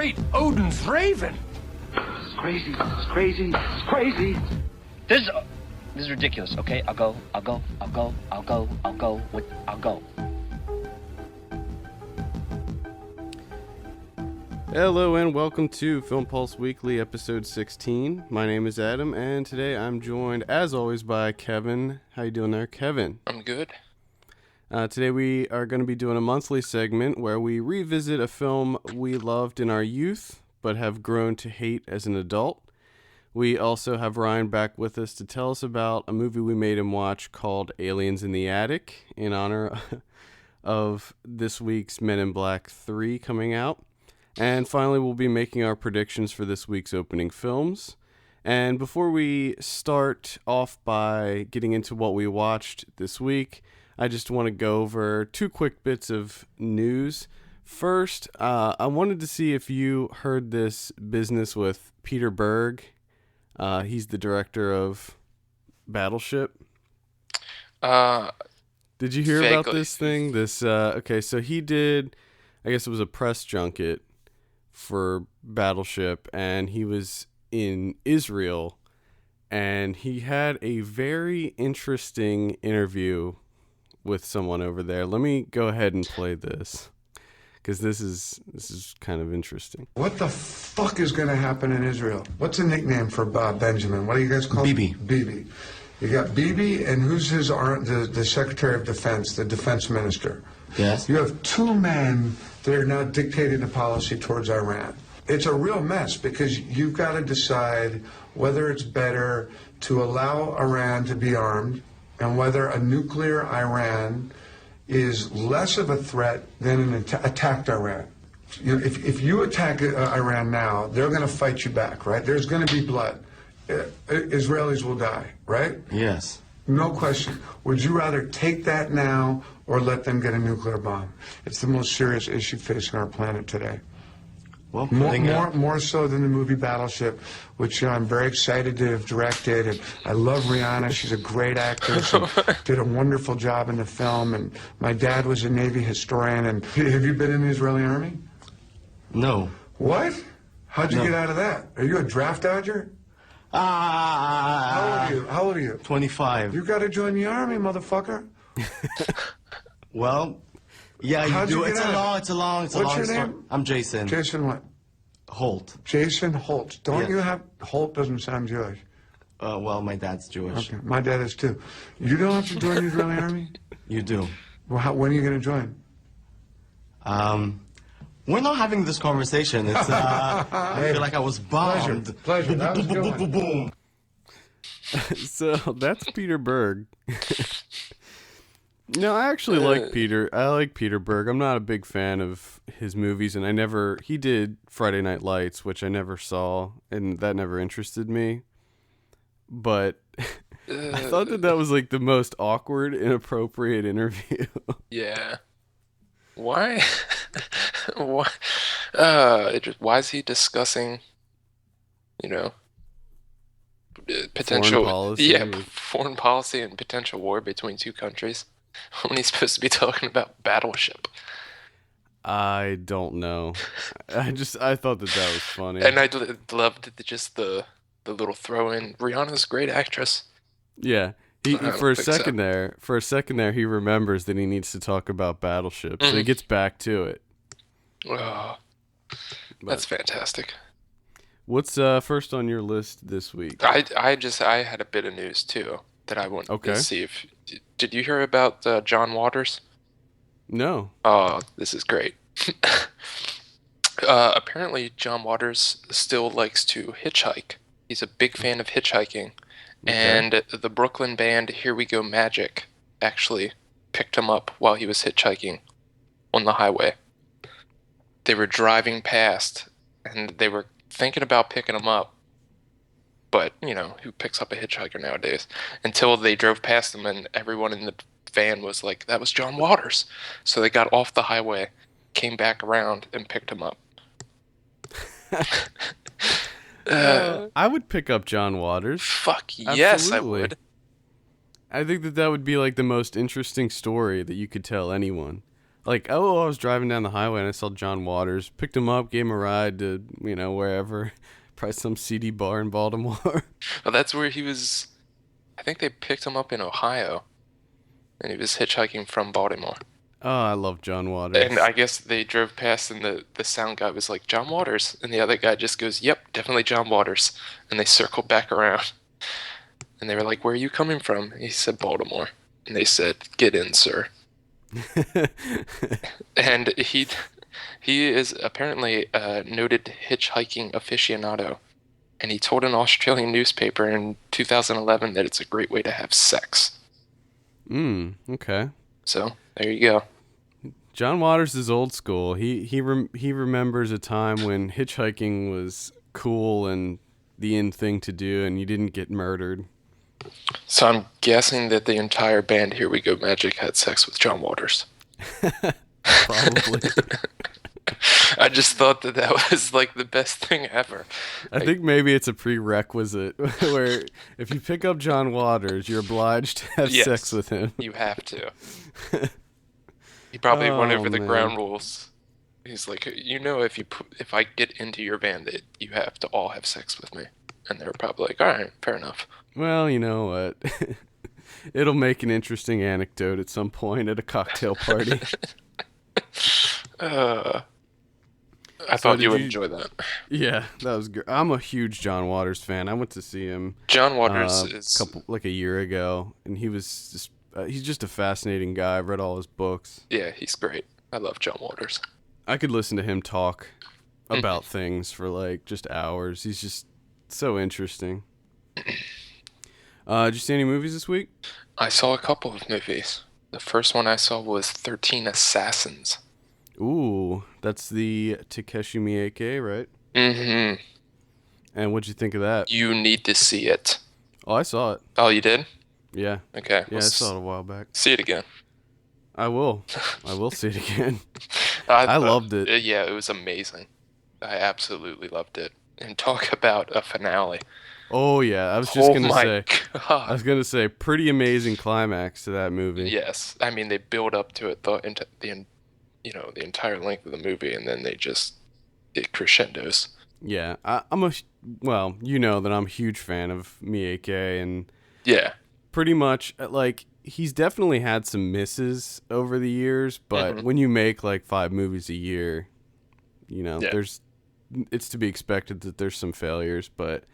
great Odin's raven. It's crazy. It's crazy. It's crazy. This is ridiculous. Okay, I'll go. Hello and welcome to Film Pulse Weekly, episode 16. My name is Adam, and today I'm joined, as always, by Kevin. How you doing there, Kevin? I'm good. Today we are going to be doing a monthly segment where we revisit a film we loved in our youth, but have grown to hate as an adult. We also have Ryan back with us to tell us about a movie we made him watch called Aliens in the Attic, in honor of this week's Men in Black 3 coming out. And finally, we'll be making our predictions for this week's opening films. And before we start off by getting into what we watched this week, I just want to go over two quick bits of news. First, I wanted to see if you heard this business with Peter Berg. He's the director of Battleship. Did you hear vaguely. about this thing? Okay, so he did, I guess it was a press junket for Battleship, and he was in Israel, and he had a very interesting interview with someone over there. Let me go ahead and play this, because this is kind of interesting. What the fuck is going to happen in Israel? What's a nickname for Bob Benjamin? What do you guys call Bibi. him? Bibi. You got Bibi, and who's the Secretary of Defense, the Defense Minister? Yes. You have two men that are now dictating the policy towards Iran. It's a real mess because you've got to decide whether it's better to allow Iran to be armed and whether a nuclear Iran is less of a threat than an attacked Iran. You know, if you attack Iran now, they're going to fight you back, right? There's going to be blood. Israelis will die, right? Yes. No question. Would you rather take that now or let them get a nuclear bomb? It's the most serious issue facing our planet today. Well, More so than the movie Battleship, which I'm very excited to have directed. And I love Rihanna. She's a great actress and did a wonderful job in the film. And my dad was a Navy historian. And have you been in the Israeli Army? No. What? How'd you No. get out of that? Are you a draft dodger? How old are you? 25. You got to join the Army, motherfucker. Well, yeah, How'd you do. you get out? It's a long What's long your story. name? I'm Jason. Jason what? Holt. Jason Holt. Don't Yes. you have... Holt doesn't sound Jewish. Well, my dad's Jewish. Okay, my dad is too. You don't have to join the Israeli Army? You do. Well, when are you going to join? We're not having this conversation. It's I feel like I was bombed. Pleasure. That was a good one. Boom. So that's Peter Berg. No, I actually like Peter. I like Peter Berg. I'm not a big fan of his movies, and he did Friday Night Lights, which I never saw, and that never interested me. But I thought that was like the most awkward, inappropriate interview. Yeah. Why? Why? Why is he discussing, potential Foreign policy? Yeah, foreign policy and potential war between two countries when he's supposed to be talking about Battleship? I don't know. I thought that was funny. And I loved the little throw in. Rihanna's a great actress. Yeah. For a second there, he remembers that he needs to talk about Battleship, so he gets back to it. Oh, that's fantastic. What's first on your list this week? I had a bit of news too that I wanted to see if. Did you hear about John Waters? No. Oh, this is great. Apparently, John Waters still likes to hitchhike. He's a big fan of hitchhiking. Okay. And the Brooklyn band Here We Go Magic actually picked him up while he was hitchhiking on the highway. They were driving past, and they were thinking about picking him up. But, who picks up a hitchhiker nowadays? Until they drove past him, and everyone in the van was like, that was John Waters. So they got off the highway, came back around, and picked him up. I would pick up John Waters. Fuck yes, Absolutely. I would. I think that would be like the most interesting story that you could tell anyone. Like, oh, I was driving down the highway and I saw John Waters. Picked him up, gave him a ride to, wherever. Probably some seedy bar in Baltimore. Well, that's where he was. I think they picked him up in Ohio, and he was hitchhiking from Baltimore. Oh, I love John Waters. And I guess they drove past, and the sound guy was like, John Waters. And the other guy just goes, yep, definitely John Waters. And they circled back around. And they were like, where are you coming from? He said, Baltimore. And they said, get in, sir. And he is apparently a noted hitchhiking aficionado. And he told an Australian newspaper in 2011 that it's a great way to have sex. Okay. So, there you go. John Waters is old school. He remembers a time when hitchhiking was cool and the in thing to do, and you didn't get murdered. So I'm guessing that the entire band Here We Go Magic had sex with John Waters. Probably. I just thought that was like the best thing ever. I think maybe it's a prerequisite where if you pick up John Waters, you're obliged to have sex with him. You have to. He probably went over the man. ground rules. He's like, if I get into your band, that you have to all have sex with me. And they were probably like, all right, fair enough. Well, you know what? It'll make an interesting anecdote at some point at a cocktail party. I thought you would enjoy that. Yeah, that was good. I'm a huge John Waters fan. I went to see him. John Waters is a year ago, and he was just he's just a fascinating guy. I've read all his books. Yeah, he's great. I love John Waters. I could listen to him talk about things for like just hours. He's just so interesting. Did you see any movies this week? I saw a couple of movies. The first one I saw was 13 Assassins. Ooh, that's the Takeshi Miike, right? Mm-hmm. And what'd you think of that? You need to see it. Oh, I saw it. Oh, you did? Yeah. Okay. Yeah, I saw it a while back. See it again. I will. I will see it again. I loved it. Yeah, it was amazing. I absolutely loved it. And talk about a finale. Oh yeah, I was just gonna say. God. I was gonna say, pretty amazing climax to that movie. Yes, I mean they build up to it the entire length of the movie, and then it crescendos. Yeah, I'm that I'm a huge fan of Miike, and yeah, pretty much like he's definitely had some misses over the years, but when you make like 5 movies a year, it's to be expected that there's some failures, but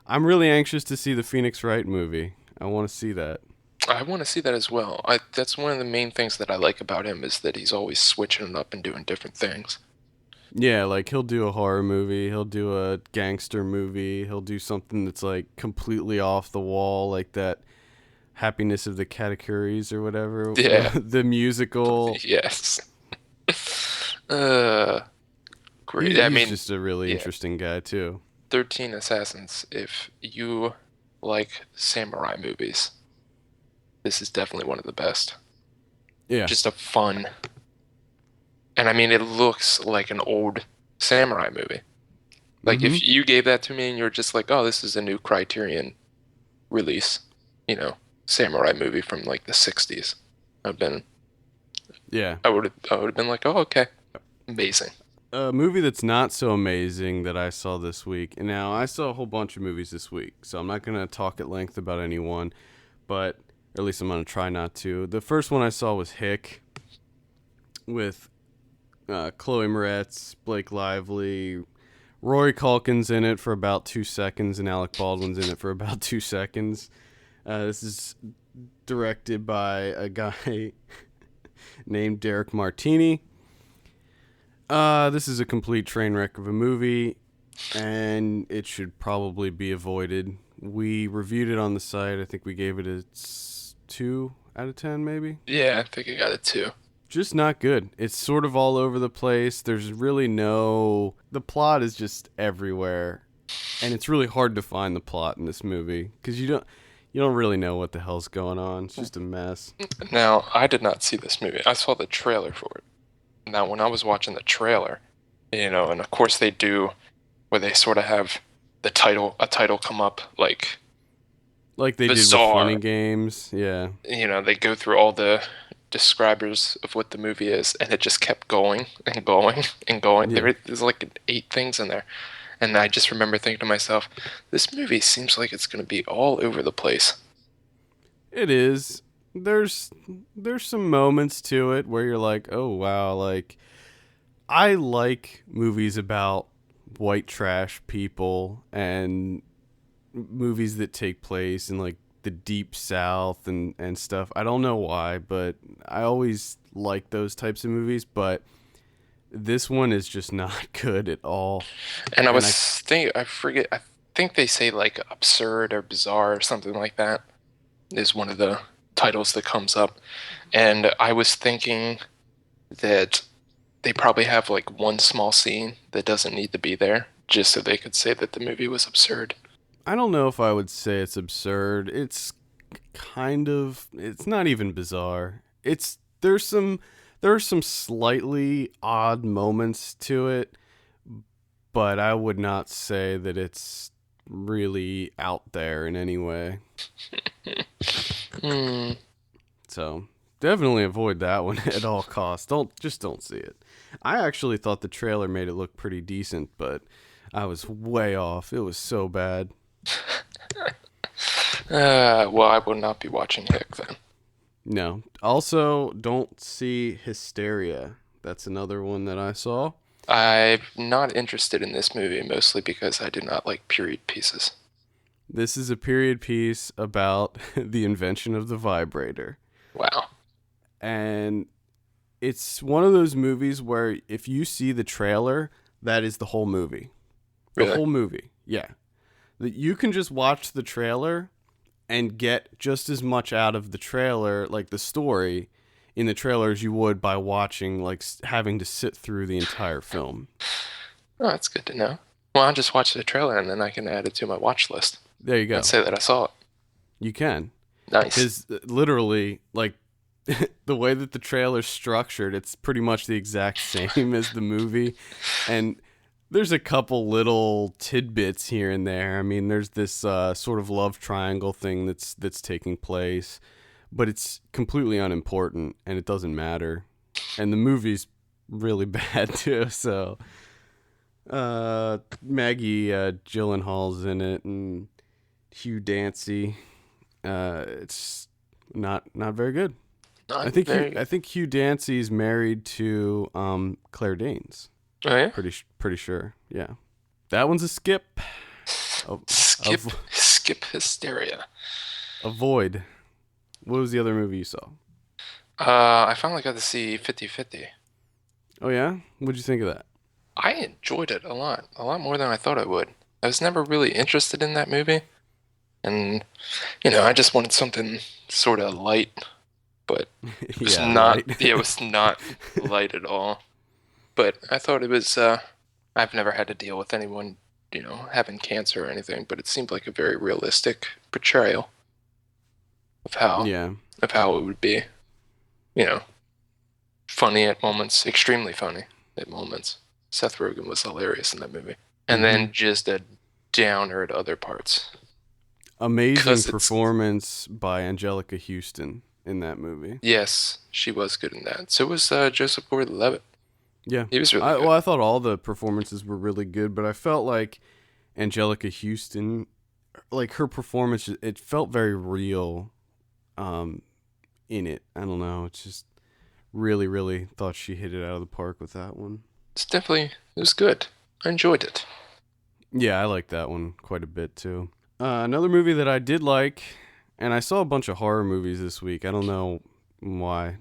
I'm really anxious to see the Phoenix Wright movie. I want to see that. I want to see that as well. That's one of the main things that I like about him is that he's always switching it up and doing different things. Yeah, like he'll do a horror movie, he'll do a gangster movie, he'll do something that's like completely off the wall, like that Happiness of the Katakuris or whatever. Yeah. The musical. Yes. Great. He's just a really interesting guy too. 13 Assassins. If you like samurai movies, this is definitely one of the best. Yeah. Just a fun. And I mean, it looks like an old samurai movie. Like if you gave that to me and you were just like, oh, this is a new Criterion release, samurai movie from like the 60s. I would have been like, oh, okay. Amazing. A movie that's not so amazing that I saw this week. And now I saw a whole bunch of movies this week, so I'm not going to talk at length about any one, but or at least I'm going to try not to. The first one I saw was Hick with Chloe Moretz, Blake Lively, Rory Culkin's in it for about 2 seconds, and Alec Baldwin's in it for about 2 seconds. This is directed by a guy named Derek Martini. This is a complete train wreck of a movie, and it should probably be avoided. We reviewed it on the site. I think we gave it a 2 out of 10, maybe? Yeah, I think I got it 2. Just not good. It's sort of all over the place. There's really the plot is just everywhere, and it's really hard to find the plot in this movie, because you don't really know what the hell's going on. It's just a mess. Now, I did not see this movie. I saw the trailer for it. Now, when I was watching the trailer, and of course they do, where they sort of have a title come up, like they bizarre. did with Funny Games, yeah. They go through all the describers of what the movie is, and it just kept going and going and going. Yeah. There's like 8 things in there. And I just remember thinking to myself, this movie seems like it's going to be all over the place. It is. There's some moments to it where you're like, oh wow, like I like movies about white trash people and movies that take place in like the deep south and stuff. I don't know why, but I always like those types of movies, but this one is just not good at all. And I think they say like absurd or bizarre or something like that is one of the titles that comes up. And I was thinking that they probably have like one small scene that doesn't need to be there just so they could say that the movie was absurd. I don't know if I would say it's absurd. It's not even bizarre. There are some slightly odd moments to it, but I would not say that it's really out there in any way. So definitely avoid that one at all costs. Don't see it. I actually thought the trailer made it look pretty decent, but I was way off. It was so bad. Well, I will not be watching Hick then. No. Also, don't see Hysteria. That's another one that I saw. I'm not interested in this movie, mostly because I do not like period pieces. This is a period piece about the invention of the vibrator. Wow. And it's one of those movies where if you see the trailer, that is the whole movie. The Really? whole movie. Yeah. That you can just watch the trailer and get just as much out of the trailer, like the story in the trailer, as you would by watching, like having to sit through the entire film. Oh, that's good to know. Well, I'll just watch the trailer and then I can add it to my watch list. There you go. And say that I saw it. You can. Nice. Because literally, like, the way that the trailer's structured, it's pretty much the exact same as the movie. And there's a couple little tidbits here and there. I mean, there's this sort of love triangle thing that's taking place, but it's completely unimportant and it doesn't matter. And the movie's really bad too. So Maggie Gyllenhaal's in it, and Hugh Dancy. It's not very good. I think Hugh Dancy's married to Claire Danes. Oh, yeah? Pretty sure. Yeah. That one's a skip. Skip Hysteria. Avoid. What was the other movie you saw? I finally got to see 50-50. Oh, yeah? What'd you think of that? I enjoyed it a lot more than I thought I would. I was never really interested in that movie. And, I just wanted something sort of light, but it was it was not light at all. But I thought it was, I've never had to deal with anyone, having cancer or anything, but it seemed like a very realistic portrayal of how it would be, funny at moments, extremely funny at moments. Seth Rogen was hilarious in that movie. And then just a downer at other parts. Amazing performance by Angelica Houston in that movie. Yes, she was good in that. So was Joseph Gordon-Levitt. Yeah. He was really good. Well, I thought all the performances were really good, but I felt like Angelica Houston, like her performance, it felt very real in it. I don't know. It's just really, really thought she hit it out of the park with that one. It was good. I enjoyed it. Yeah, I liked that one quite a bit too. Another movie that I did like, and I saw a bunch of horror movies this week. I don't know why.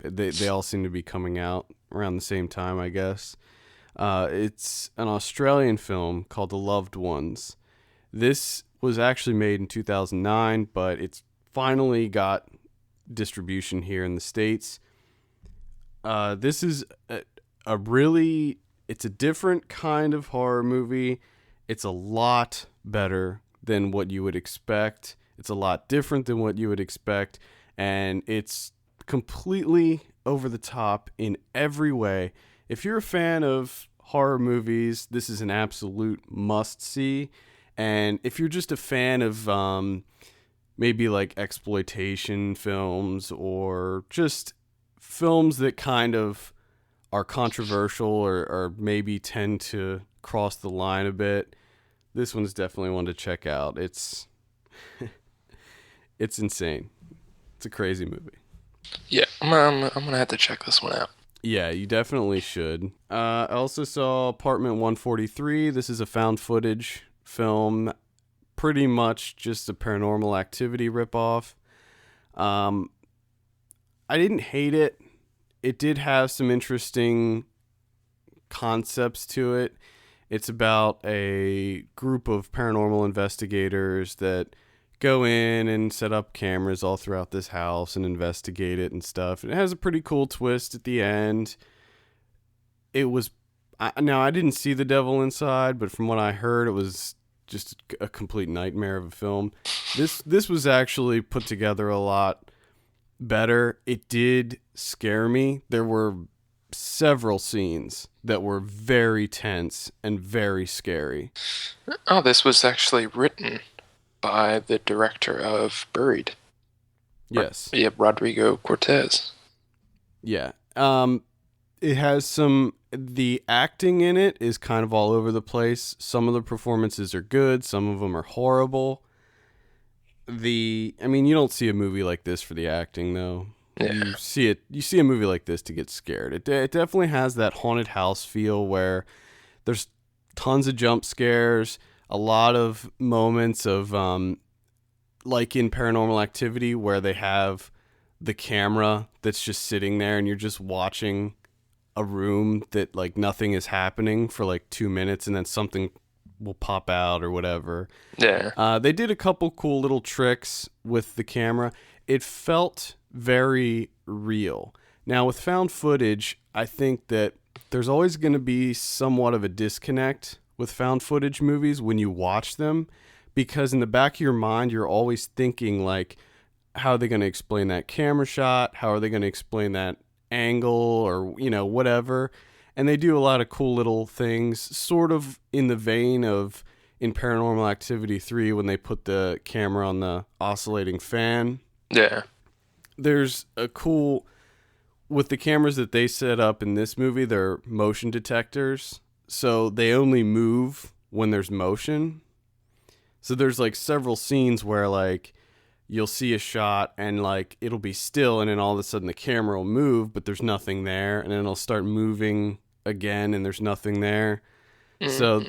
They all seem to be coming out around the same time, I guess. It's an Australian film called The Loved Ones. This was actually made in 2009, but it's finally got distribution here in the States. This is it's a different kind of horror movie. It's a lot better than what you would expect. It's a lot different than what you would expect, and it's completely over the top in every way. If you're a fan of horror movies, this is an absolute must-see. And if you're just a fan of maybe like exploitation films or just films that kind of are controversial or maybe tend to cross the line a bit. This one's definitely one to check out. It's insane. It's a crazy movie. Yeah, I'm gonna have to check this one out. Yeah, you definitely should. I also saw Apartment 143. This is a found footage film, pretty much just a Paranormal Activity ripoff. I didn't hate it. It did have some interesting concepts to it. It's about a group of paranormal investigators that go in and set up cameras all throughout this house and investigate it and stuff. It has a pretty cool twist at the end. It was, now I didn't see The Devil Inside, but from what I heard, it was just a complete nightmare of a film. This was actually put together a lot better. It did scare me. There were several scenes that were very tense and very scary. Oh, this was actually written by the director of Buried. Yes. Yeah, Rodrigo Cortez. Yeah. It has the acting in it is kind of all over the place. Some of the performances are good. Some of them are horrible. You don't see a movie like this for the acting, though. Yeah. You see a movie like this to get scared. It definitely has that haunted house feel where there's tons of jump scares, a lot of moments of, like in Paranormal Activity, where they have the camera that's just sitting there and you're just watching a room that like nothing is happening for like 2 minutes and then something will pop out or whatever. Yeah. They did a couple cool little tricks with the camera. It felt very real. Now with found footage, I think that there's always going to be somewhat of a disconnect with found footage movies when you watch them, because in the back of your mind, you're always thinking like, how are they going to explain that camera shot? How are they going to explain that angle or, whatever? And they do a lot of cool little things, sort of in the vein of in Paranormal Activity 3 when they put the camera on the oscillating fan. Yeah. There's a cool, with the cameras that they set up in this movie, they're motion detectors. So they only move when there's motion. So there's like several scenes where like you'll see a shot and like it'll be still and then all of a sudden the camera will move, but there's nothing there. And then it'll start moving again and there's nothing there. So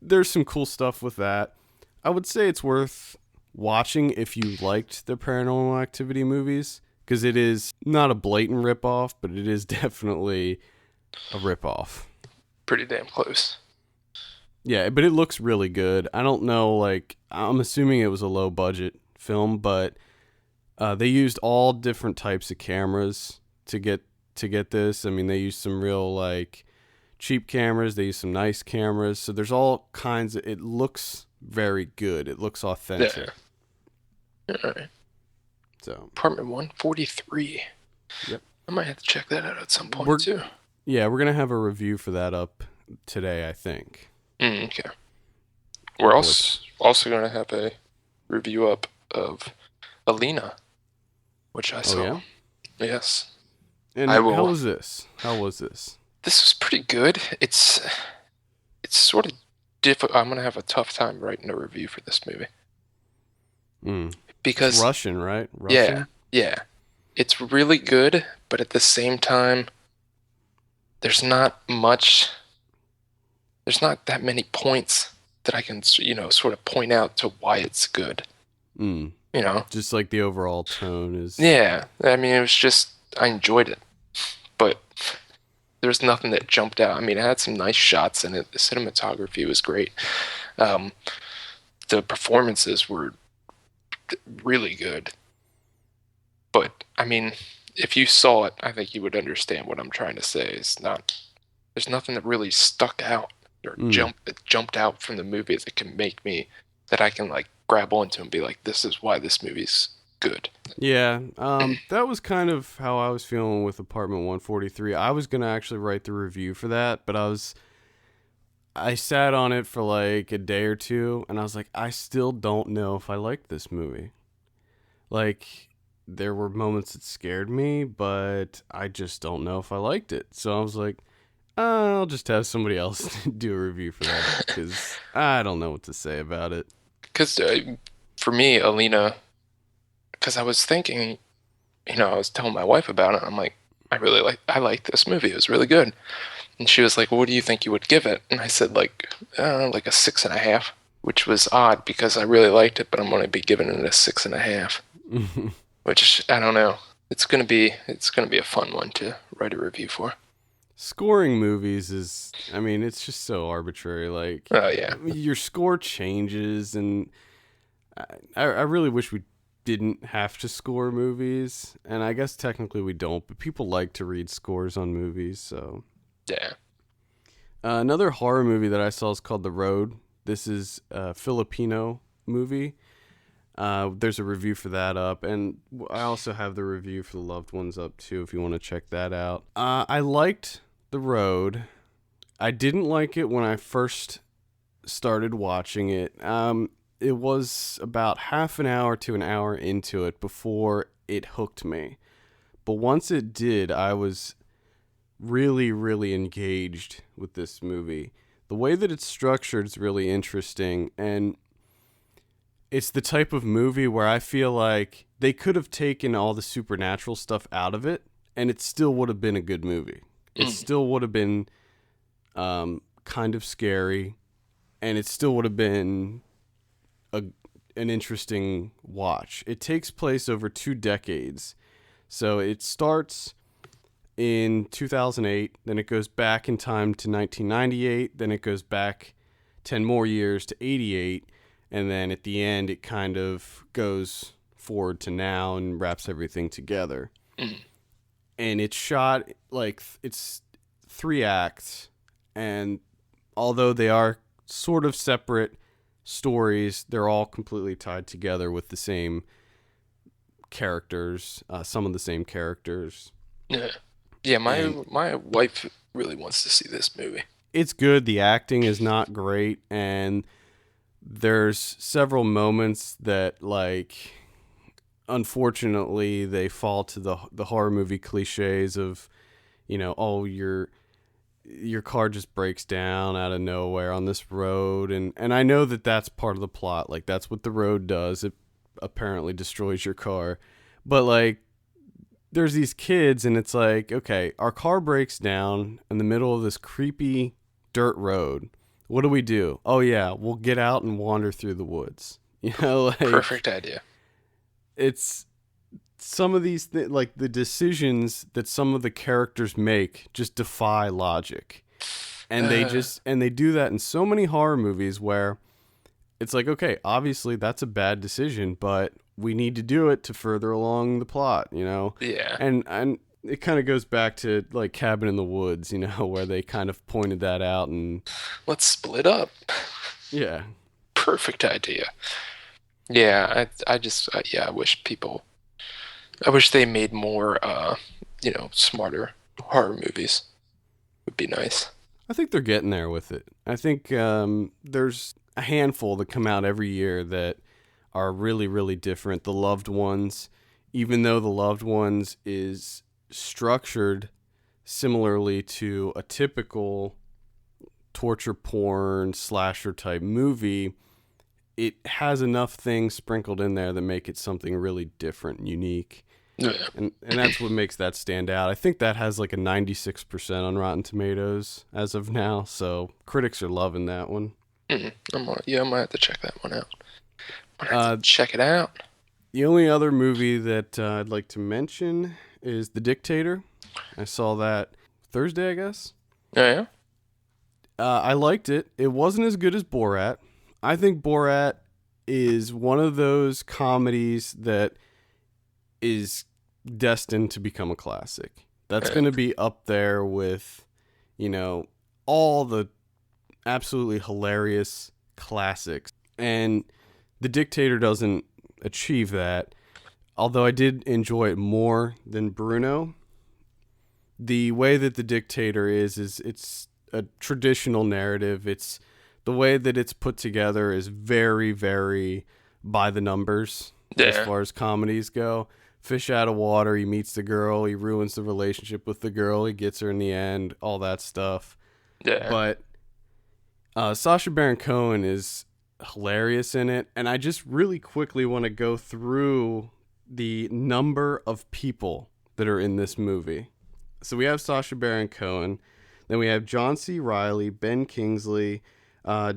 there's some cool stuff with that. I would say it's worth watching if you liked the Paranormal Activity movies, because it is not a blatant ripoff, but it is definitely a ripoff. Pretty damn close. Yeah, but it looks really good. I don't know, like, I'm assuming it was a low budget film, but they used all different types of cameras to get this. I mean, they used some real like cheap cameras, they used some nice cameras. So there's all kinds of, it looks very good. It looks authentic. Yeah. All right. So Apartment 143. Yep. I might have to check that out at some point too. Yeah, we're gonna have a review for that up today, I think. Okay. We're also going to have a review up of Elena, which I saw. Yeah? Yes. And how was this? This was pretty good. It's sort of difficult. I'm going to have a tough time writing a review for this movie. Because it's Russian, right? Russian? Yeah. It's really good, but at the same time, there's not that many points that I can, sort of point out to why it's good. Just like the overall tone is. Yeah. I mean, it was just, I enjoyed it, but there's nothing that jumped out. I mean, it had some nice shots in it. The cinematography was great. The performances were really good. But, I mean, if you saw it, I think you would understand what I'm trying to say. There's nothing that really stuck out or jumped out from the movie that I can like grab onto and be like, this is why this movie's good. Yeah, that was kind of how I was feeling with Apartment 143. I was gonna actually write the review for that, but I sat on it for like a day or two, and I was like, I still don't know if I like this movie. Like, there were moments that scared me, but I just don't know if I liked it. So I was like, I'll just have somebody else do a review for that, because I don't know what to say about it. Because for me, Elena, because I was thinking, I was telling my wife about it. I'm like, I like this movie. It was really good. And she was like, well, what do you think you would give it? And I said like a 6.5, which was odd because I really liked it, but I'm going to be giving it a 6.5, which I don't know. It's gonna be a fun one to write a review for. Scoring movies is, I mean, it's just so arbitrary. Like, Oh yeah, your score changes, and I really wish we didn't have to score movies. And I guess technically we don't, but people like to read scores on movies, so. yeah. Another horror movie that I saw is called The Road. This is a Filipino movie. There's a review for that up, and I also have the review for The Loved Ones up too if you want to check that out. I liked The Road. I didn't like it when I first started watching it. It was about half an hour to an hour into it before it hooked me. But once it did, I was really, really engaged with this movie. The way that it's structured is really interesting, and it's the type of movie where I feel like they could have taken all the supernatural stuff out of it, and it still would have been a good movie. It still would have been kind of scary, and it still would have been an interesting watch. It takes place over 2 decades. So it starts in 2008, then it goes back in time to 1998, then it goes back 10 more years to 88, and then at the end it kind of goes forward to now and wraps everything together. And it's shot like it's 3 acts, and although they are sort of separate stories, they're all completely tied together with the same characters, some of the same characters. Yeah, my wife really wants to see this movie. It's good. The acting is not great, and there's several moments that, like, unfortunately, they fall to the horror movie cliches of, oh, your car just breaks down out of nowhere on this road, and I know that that's part of the plot. Like, that's what the road does. It apparently destroys your car, but like, there's these kids, and it's like, okay, our car breaks down in the middle of this creepy dirt road. What do we do? Oh yeah, we'll get out and wander through the woods. Like, Perfect idea. It's some of these like the decisions that some of the characters make just defy logic, and they do that in so many horror movies where it's like, okay, obviously that's a bad decision, but we need to do it to further along the plot, Yeah. And it kind of goes back to like Cabin in the Woods, where they kind of pointed that out, and Let's split up. yeah. Perfect idea. Yeah, I wish they made more, smarter horror movies. Would be nice. I think they're getting there with it. I think there's a handful that come out every year that are really, really different. The Loved Ones, even though The Loved Ones is structured similarly to a typical torture porn slasher type movie, it has enough things sprinkled in there that make it something really different and unique. Yeah. And that's what makes that stand out. I think that has like a 96% on Rotten Tomatoes as of now, so critics are loving that one. I might have to check that one out. Check it out. The only other movie that I'd like to mention is The Dictator. I saw that Thursday, I guess. Oh, yeah? I liked it. It wasn't as good as Borat. I think Borat is one of those comedies that is destined to become a classic. That's going to be up there with, all the absolutely hilarious classics. And The Dictator doesn't achieve that. Although I did enjoy it more than Bruno. The way that The Dictator is it's a traditional narrative. It's the way that it's put together is very, very by the numbers. as Yeah. far as comedies go. Fish out of water, he meets the girl, he ruins the relationship with the girl, he gets her in the end, all that stuff. Yeah. But Sacha Baron Cohen is hilarious in it, and I just really quickly want to go through the number of people that are in this movie. So we have Sacha Baron Cohen, then we have John C. Reilly, Ben Kingsley,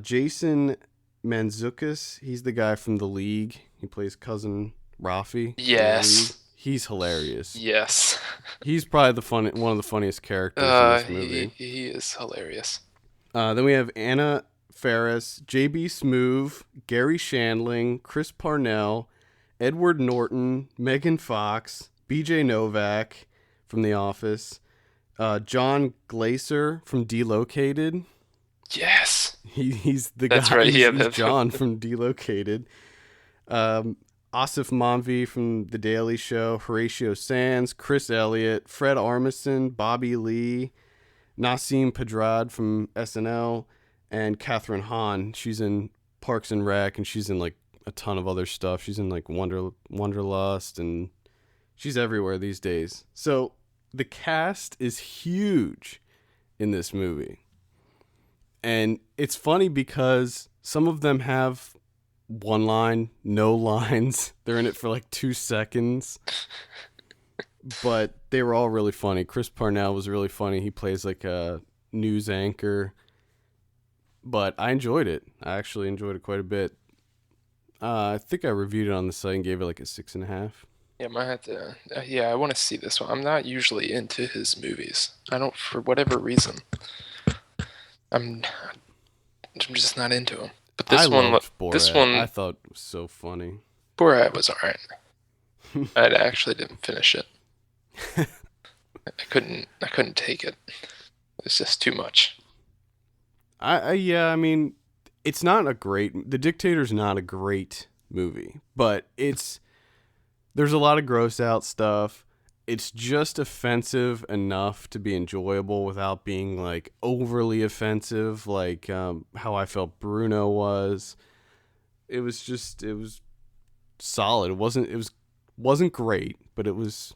Jason Mantzoukas. He's the guy from The League. He plays cousin Rafi. Yes. He's hilarious. Yes. He's probably one of the funniest characters in this movie. He is hilarious. Then we have Anna Faris, J.B. Smoove, Gary Shandling, Chris Parnell, Edward Norton, Megan Fox, B.J. Novak from The Office, John Glaser from Delocated. Yes. He's the That's guy. right, yeah, He's that's John from Delocated. Asif Manvi from The Daily Show, Horatio Sands, Chris Elliott, Fred Armisen, Bobby Lee, Nassim Pedrad from SNL, and Catherine Hahn. She's in Parks and Rec, and she's in like a ton of other stuff. She's in like Wanderlust, and she's everywhere these days. So the cast is huge in this movie. And it's funny because some of them have one line, no lines. They're in it for like 2 seconds. But they were all really funny. Chris Parnell was really funny. He plays like a news anchor. But I enjoyed it. I actually enjoyed it quite a bit. I think I reviewed it on the site and gave it like a 6.5. Yeah, I might have to. Yeah, I want to see this one. I'm not usually into his movies. I don't, for whatever reason. I'm just not into him. But this loved Borat. this one, I thought it was so funny. Borat was alright. I actually didn't finish it. I couldn't take it. It's just too much. I mean, it's not a great. The Dictator's not a great movie, but there's a lot of gross out stuff. It's just offensive enough to be enjoyable without being like overly offensive, like how I felt Bruno was. It was solid. It wasn't great, but it was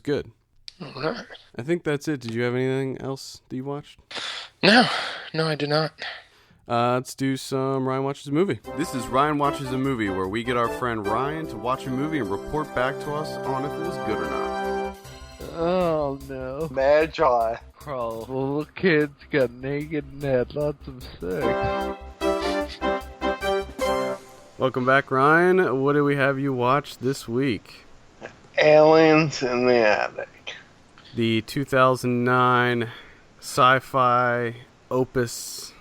good. All right. I think that's it. Did you have anything else that you watched? No, I did not. Let's do some Ryan Watches a Movie. This is Ryan Watches a Movie, where we get our friend Ryan to watch a movie and report back to us on if it was good or not. Oh no. Magi. Oh, little kids got naked and had lots of sex. Welcome back, Ryan. What do we have you watch this week? Aliens in the Attic. The 2009 sci-fi opus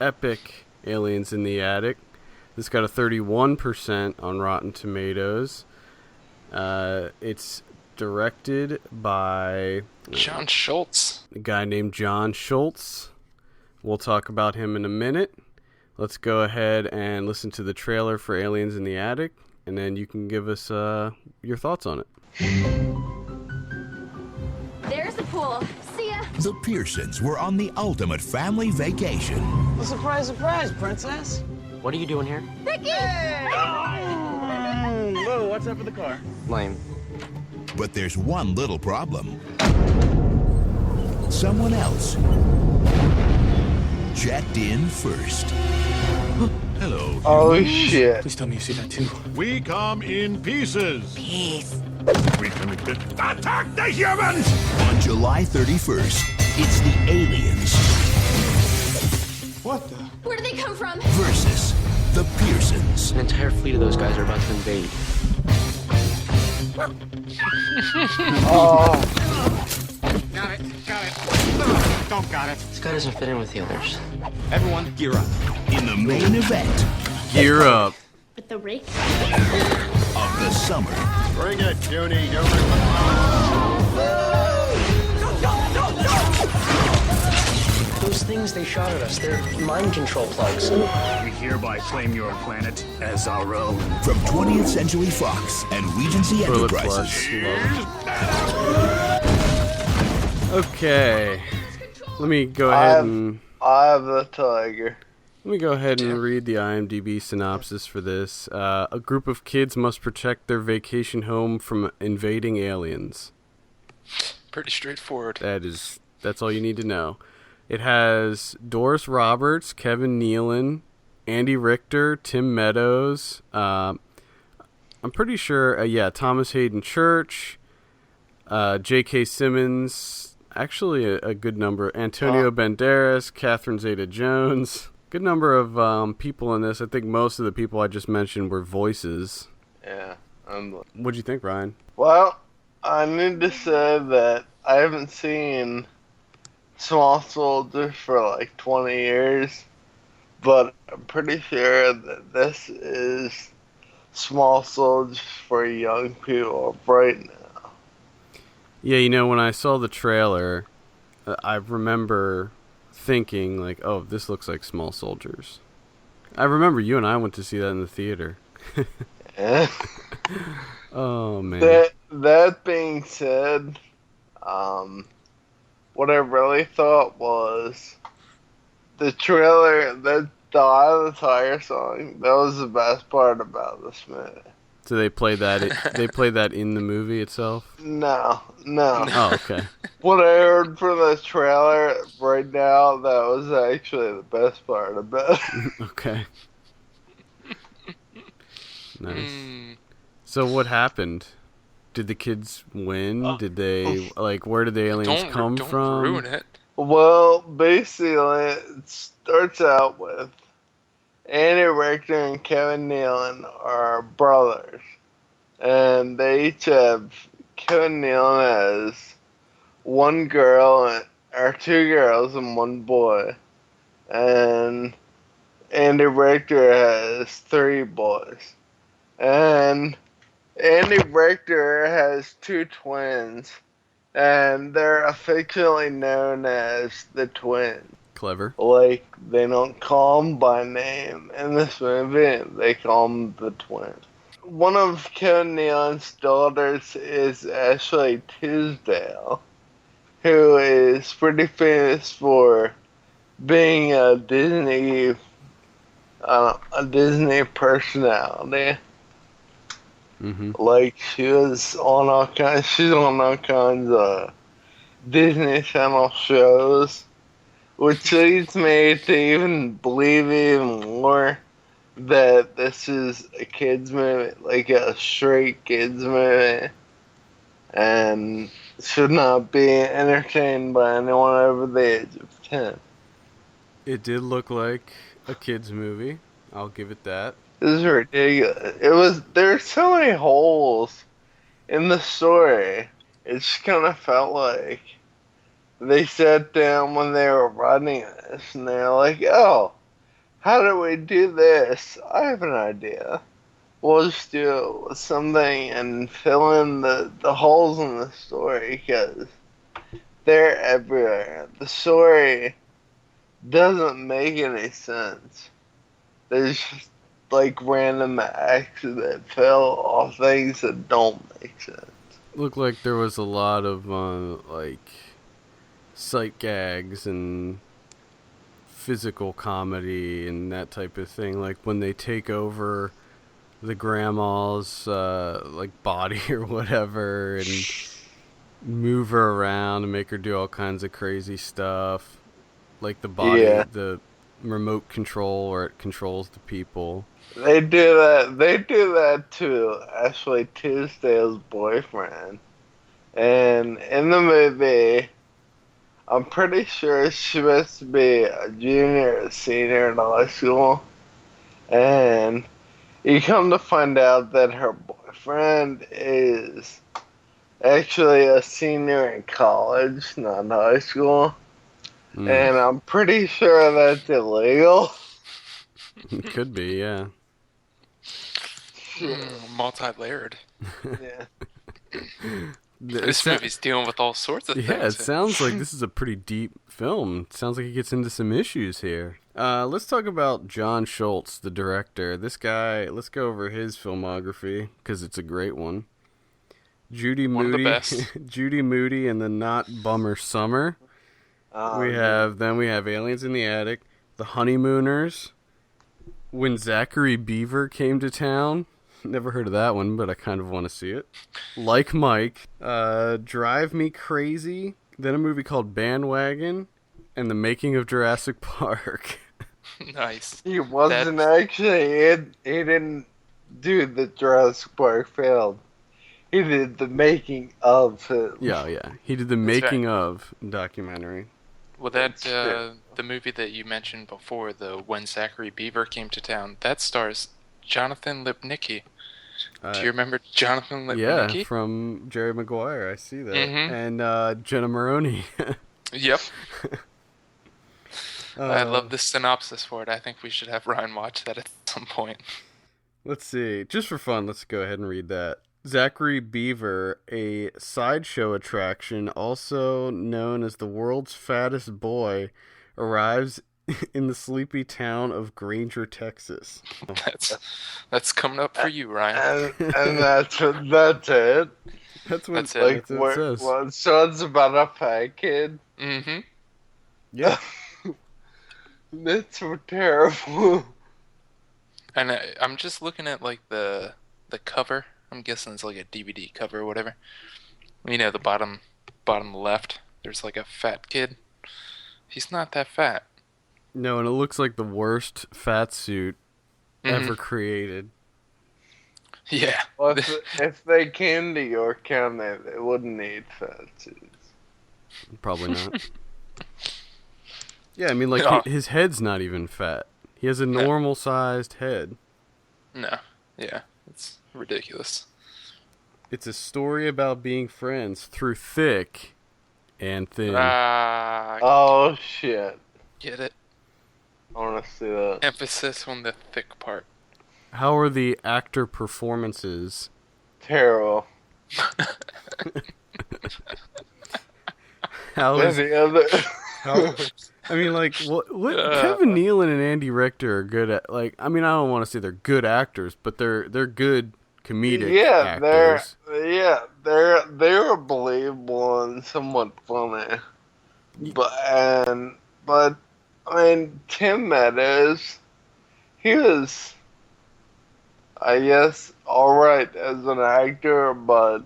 epic Aliens in the Attic. This got a 31% on Rotten Tomatoes. It's directed by John Schultz. a guy named John Schultz. We'll talk about him in a minute. Let's go ahead and listen to the trailer for Aliens in the Attic, and then you can give us your thoughts on it. There's the pool. See ya. The Pearsons were on the ultimate family vacation. Well, surprise, surprise, princess. What are you doing here? Ricky! Whoa, what's up with the car? Lame. But there's one little problem. Someone else checked in first. Hello. Oh, shit. Please tell me you see that too. We come in pieces. Peace. We can attack the humans! On July 31st, it's the aliens What the? Where do they come from? versus the Pearsons. An entire fleet of those guys are about to invade. Oh, Got it. Don't got it. This guy doesn't fit in with the others. Everyone, gear up. In the main event Gear up. With the rake? of the summer. Bring it, Junie. Those things they shot at us, they're mind control plugs. We hereby claim your planet as our own. From 20th Century Fox and Regency Toilet Enterprises. flush. Okay. Let me go ahead and... I have the tiger. Let me go ahead and read the IMDb synopsis for this. A group of kids must protect their vacation home from invading aliens. Pretty straightforward. That's all you need to know. It has Doris Roberts, Kevin Nealon, Andy Richter, Tim Meadows. I'm pretty sure, Thomas Hayden Church, J.K. Simmons, actually a good number. Antonio Banderas, Catherine Zeta-Jones. Good number of people in this. I think most of the people I just mentioned were voices. Yeah. What'd you think, Ryan? Well, I need to say that I haven't seen Small Soldiers for like 20 years, but I'm pretty sure that this is Small Soldiers for young people right now. Yeah, when I saw the trailer, I remember thinking, like, oh, this looks like Small Soldiers. I remember you and I went to see that in the theater. Yeah. Oh, man. That being said, what I really thought was the trailer, the Eye of the Tiger song, that was the best part about this movie. So they played that. They played that in the movie itself. No. Oh, okay. What I heard from the trailer right now, that was actually the best part about it. Okay. Nice. So what happened? Did the kids win? Did they where did the aliens come from? Don't ruin it. Well, basically, it starts out with Andy Richter and Kevin Nealon are brothers, and they each have, Kevin Nealon has one girl, or two girls and one boy, and Andy Richter has three boys, and Andy Richter has two twins, and they're affectionately known as the Twins. Clever. Like, they don't call them by name in this movie, they call them the Twins. One of Kevin Nealon's daughters is Ashley Tisdale, who is pretty famous for being a Disney personality. Mm-hmm. Like, she's on all kinds of Disney Channel shows, which leads me to even believe even more that this is a kids movie, like a straight kids movie, and should not be entertained by anyone over the age of 10. It did look like a kids movie. I'll give it that. This is ridiculous. There's so many holes in the story. It just kind of felt like they sat down when they were writing this, and they're like, oh, how do we do this? I have an idea. We'll just do something and fill in the holes in the story, because they're everywhere. The story doesn't make any sense. There's just like random acts that fill off things that don't make sense. Looked like there was a lot of sight gags and physical comedy and that type of thing, like when they take over the grandma's body or whatever and move her around and make her do all kinds of crazy stuff, like the body, the remote control where it controls the people. They do that to Ashley Tisdale's boyfriend, and in the movie, I'm pretty sure she's supposed to be a junior or senior in high school, and you come to find out that her boyfriend is actually a senior in college, not high school, and I'm pretty sure that's illegal. It could be, yeah. Multi-layered. Yeah. This movie's dealing with all sorts of things. Yeah, it sounds like this is a pretty deep film. It sounds like it gets into some issues here. Let's talk about John Schultz, the director. This guy, let's go over his filmography, because it's a great one. Judy One Moody, of the best. Judy Moody and the Not Bummer Summer. We have Aliens in the Attic, The Honeymooners, When Zachary Beaver Came to Town. Never heard of that one, but I kind of want to see it. Like Mike. Drive Me Crazy. Then a movie called Bandwagon. And The Making of Jurassic Park. Nice. He wasn't actually he didn't do the Jurassic Park film. He did the making of it. Yeah. He did the making of documentary. Well, the movie that you mentioned before, the When Zachary Beaver Came to Town, that stars Jonathan Lipnicki. Do you remember Jonathan Lipnicki? Yeah, from Jerry Maguire. I see that. Mm-hmm. And Jenna Maroney. Yep. I love the synopsis for it. I think we should have Ryan watch that at some point. Let's see. Just for fun, let's go ahead and read that. Zachary Beaver, a sideshow attraction, also known as the world's fattest boy, arrives in the sleepy town of Granger, Texas. That's coming up for you, Ryan. And that's it. That's what it says. Well, so it's about a fat kid. Mm-hmm. Yeah. That's so terrible. And I'm just looking at like the cover. I'm guessing it's like a DVD cover or whatever. You know, the bottom left. There's like a fat kid. He's not that fat. No, and it looks like the worst fat suit ever created. Yeah. Well, if they came to York County, they wouldn't need fat suits. Probably not. Yeah, I mean, like, his head's not even fat. He has a normal-sized head. No. Yeah. It's ridiculous. It's a story about being friends through thick and thin. Oh, shit. Get it? I want to see that. Emphasis on the thick part. How are the actor performances? Terrible. How is the other? I mean, like, what Kevin Nealon and Andy Richter are good at. Like, I mean, I don't want to say they're good actors, but they're good comedic actors. They're believable and somewhat funny. But I mean, Tim Meadows, he was, I guess, alright as an actor, but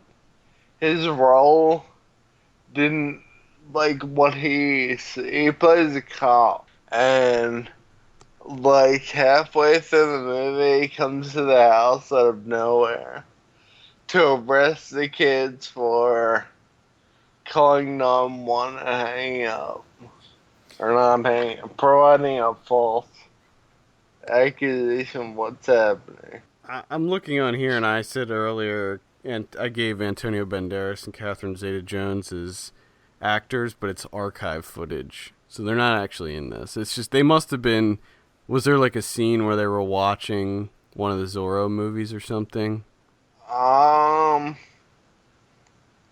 his role didn't, like, what he plays a cop, and, like, halfway through the movie, he comes to the house out of nowhere to arrest the kids for calling 911 and hanging up. Or not hanging up, providing a false accusation of what's happening. I'm looking on here, and I said earlier, and I gave Antonio Banderas and Catherine Zeta-Jones as actors, but it's archive footage. So they're not actually in this. It's just, they must have been, was there like a scene where they were watching one of the Zorro movies or something?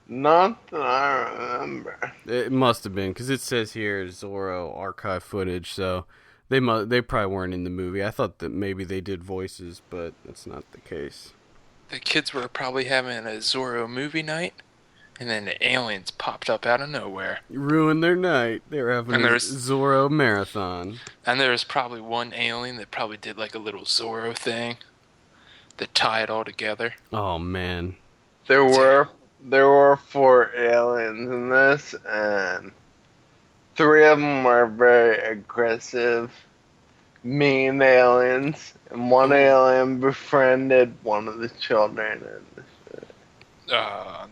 Not that I remember. It must have been, because it says here Zorro archive footage, so they probably weren't in the movie. I thought that maybe they did voices, but that's not the case. The kids were probably having a Zorro movie night, and then the aliens popped up out of nowhere. You ruined their night. They were having a Zorro marathon. And there was probably one alien that probably did like a little Zorro thing that tied it all together. Oh, man. There were 4 aliens in this, and 3 of them were very aggressive, mean aliens, and 1 alien befriended one of the children in the shit.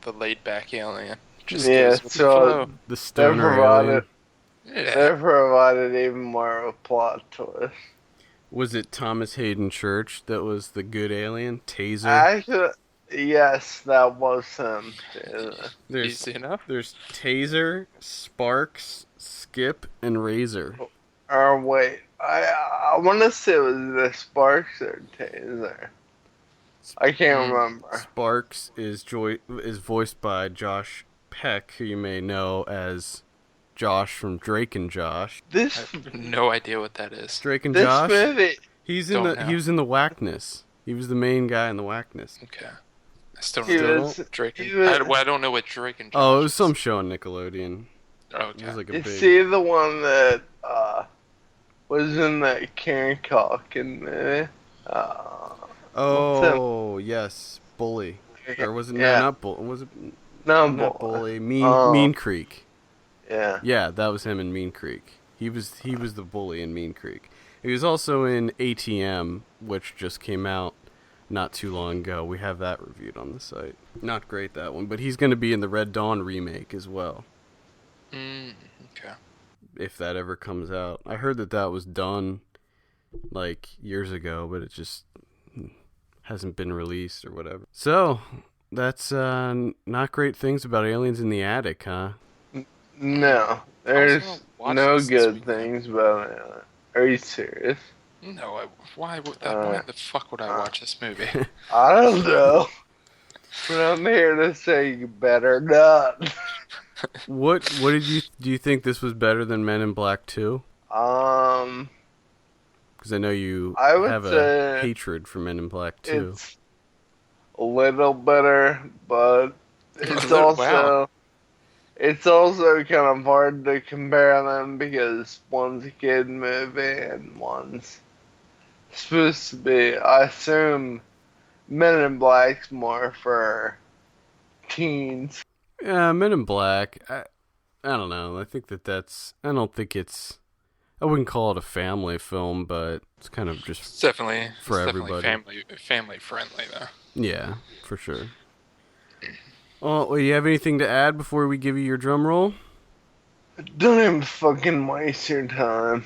The laid-back alien. So the stoner alien. They provided even more of a plot twist. Was it Thomas Hayden Church that was the good alien? Taser? Actually, yes, that was him. Easy enough. There's Taser, Sparks, Skip, and Razor. Wait, I want to say it was the Sparks or Taser. I can't remember. Sparks is voiced by Josh Peck, who you may know as Josh from Drake and Josh. I have no idea what that is. Drake and Josh? Movie. He was in the Whackness. He was the main guy in the Whackness. Okay. I still don't know Drake and I don't know what Drake and Josh Oh, it was some show on Nickelodeon. Okay. It was like the one that was in that Karen Culkin movie. Oh, yes, Bully. Or was it, no, not Bully. Was it? No, not Bully. Mean Creek. Yeah. Yeah, that was him in Mean Creek. He was the bully in Mean Creek. He was also in ATM, which just came out not too long ago. We have that reviewed on the site. Not great, that one, but he's going to be in the Red Dawn remake as well. Okay. If that ever comes out. I heard that was done like years ago, but it just hasn't been released or whatever. So, that's not great things about Aliens in the Attic, huh? No, there's no good things about it. Are you serious? No, why the fuck would I watch this movie? I don't know. But I'm here to say you better not. What do you think this was better than Men in Black 2? Because I know you have a hatred for Men in Black 2. It's a little better, but it's also it's also kind of hard to compare them because one's a kid movie and one's supposed to be, I assume, Men in Black's more for teens. Yeah, Men in Black. I don't know. I think I don't think it's. I wouldn't call it a family film, but it's kind of just It's definitely everybody. Family friendly though. Yeah, for sure. Well, you have anything to add before we give you your drum roll? Don't even fucking waste your time.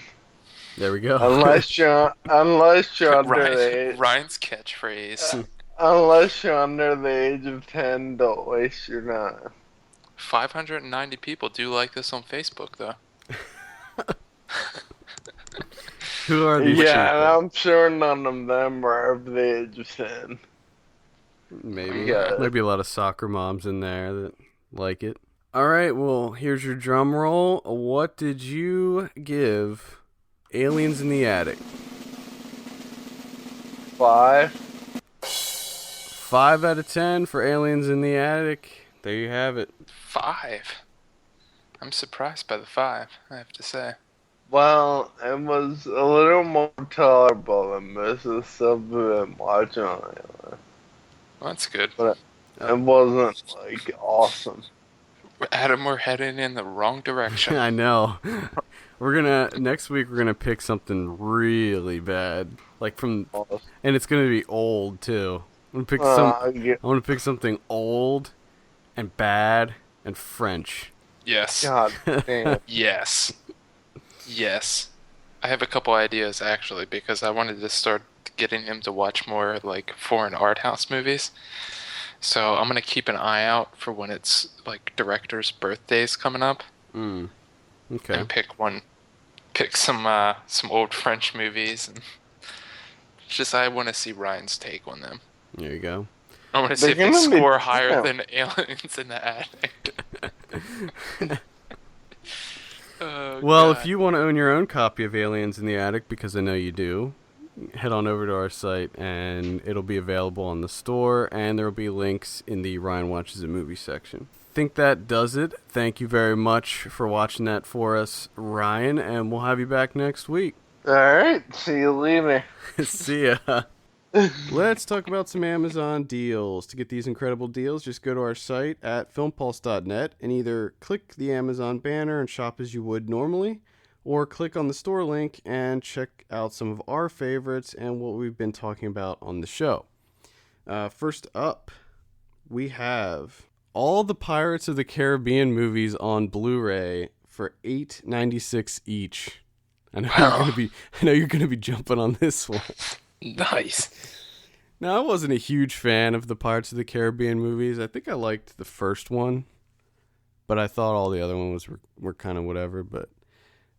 There we go. Unless you're under the age. Ryan's catchphrase. Unless you're under the age of 10, don't waste your time. 590 people do like this on Facebook, though. Who are these people? Yeah, and I'm sure none of them are over the age of 10. Maybe. Maybe a lot of soccer moms in there that like it. All right, well, here's your drum roll. What did you give Aliens in the Attic? 5. 5 out of 10 for Aliens in the Attic. There you have it. 5. I'm surprised by the 5, I have to say. Well, it was a little more tolerable than most of the stuff we've been watching on it. Well, that's good. But it wasn't, like, awesome. Adam, we're heading in the wrong direction. I know. Next week we're gonna pick something really bad. And it's gonna be old too. I'm gonna pick something old and bad and French. Yes. God damn. Yes. I have a couple ideas actually because I wanted to start getting him to watch more like foreign art house movies. So I'm gonna keep an eye out for when it's like directors' birthdays coming up. Okay. And pick some old French movies, and I want to see Ryan's take on them. There you go. I want to see if they score higher than Aliens in the Attic. Well, if you want to own your own copy of Aliens in the Attic, because I know you do, head on over to our site and it'll be available on the store, and there will be links in the Ryan Watches a Movie section. I think that does it. Thank you very much for watching that for us, Ryan, and we'll have you back next week. Alright, see you later. See ya. Let's talk about some Amazon deals. To get these incredible deals, just go to our site at filmpulse.net and either click the Amazon banner and shop as you would normally, or click on the store link and check out some of our favorites and what we've been talking about on the show. First up, we have all the Pirates of the Caribbean movies on Blu-ray for $8.96 each. I know you're gonna be jumping on this one. Nice. Now, I wasn't a huge fan of the Pirates of the Caribbean movies. I think I liked the first one, but I thought all the other ones were kind of whatever. But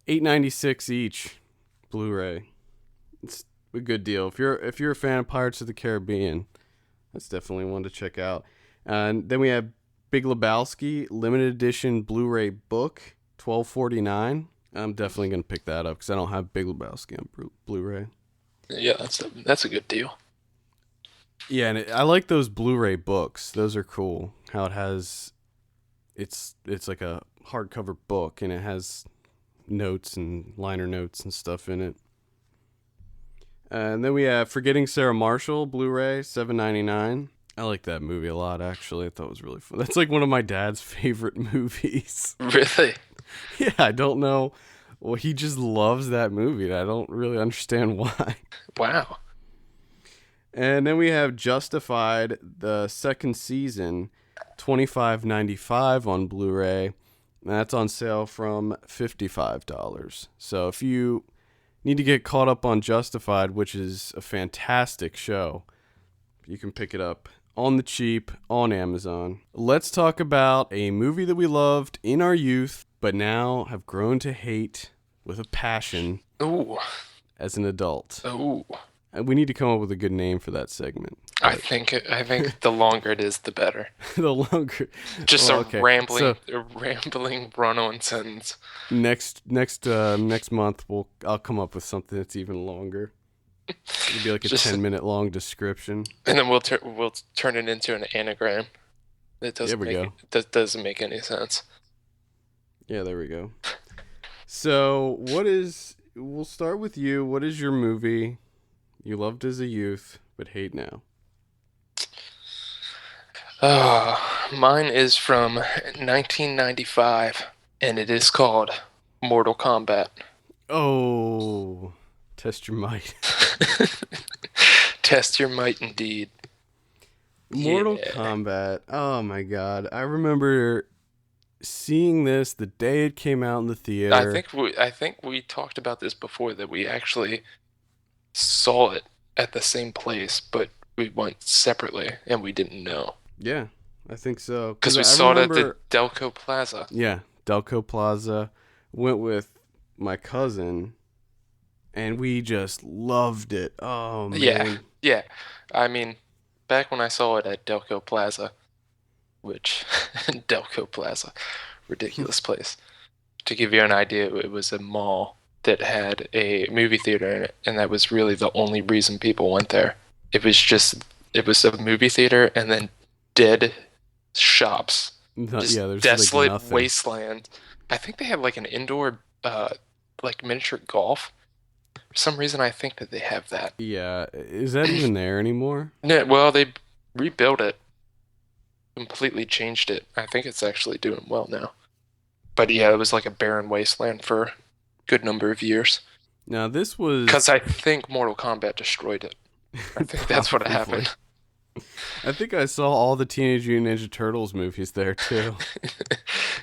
$8.96 each, Blu-ray. It's a good deal. If you're a fan of Pirates of the Caribbean, that's definitely one to check out. And then we have Big Lebowski limited edition Blu-ray book, $12.49. I'm definitely gonna pick that up because I don't have Big Lebowski on Blu-ray. Yeah, that's a good deal. Yeah, and I like those Blu-ray books. Those are cool. How it has, it's like a hardcover book, and it has notes and liner notes and stuff in it. And then we have Forgetting Sarah Marshall, Blu-ray, $7.99. I like that movie a lot, actually. I thought it was really fun. That's like one of my dad's favorite movies. Really? Yeah, I don't know. Well, he just loves that movie, and I don't really understand why. Wow. And then we have Justified, the second season, $25.95 on Blu-ray. And that's on sale from $55. So if you need to get caught up on Justified, which is a fantastic show, you can pick it up on the cheap on Amazon. Let's talk about a movie that we loved in our youth, but now have grown to hate with a passion. Ooh. As an adult. Ooh. And we need to come up with a good name for that segment. I think the longer it is, the better. The longer. Just okay. a rambling run-on sentence. Next month I'll come up with something that's even longer. It'll be like a 10-minute long description. And then we'll turn it into an anagram. That doesn't make any sense. Yeah, there we go. So we'll start with you. What is your movie you loved as a youth but hate now? Mine is from 1995, and it is called Mortal Kombat. Oh, test your might. Test your might, indeed. Mortal Kombat. Oh my god, I remember seeing this the day it came out in the theater. I think we talked about this before, that we actually saw it at the same place, but we went separately and we didn't know. Yeah, I think so. Because we saw it at the Delco Plaza. Yeah, Delco Plaza. Went with my cousin, and we just loved it. Oh, man. Yeah. I mean, back when I saw it at Delco Plaza, which, Delco Plaza, ridiculous place. To give you an idea, it was a mall that had a movie theater in it, and that was really the only reason people went there. It was a movie theater and then dead shops. There's desolate like wasteland. I think they had like an indoor like miniature golf. For some reason I think that they have that. Yeah, is that even there anymore? No, well, they rebuilt it. Completely changed it. I think it's actually doing well now. But yeah, it was like a barren wasteland for a good number of years. Now this was... Because I think Mortal Kombat destroyed it. I think that's what happened. I think I saw all the Teenage Mutant Ninja Turtles movies there too.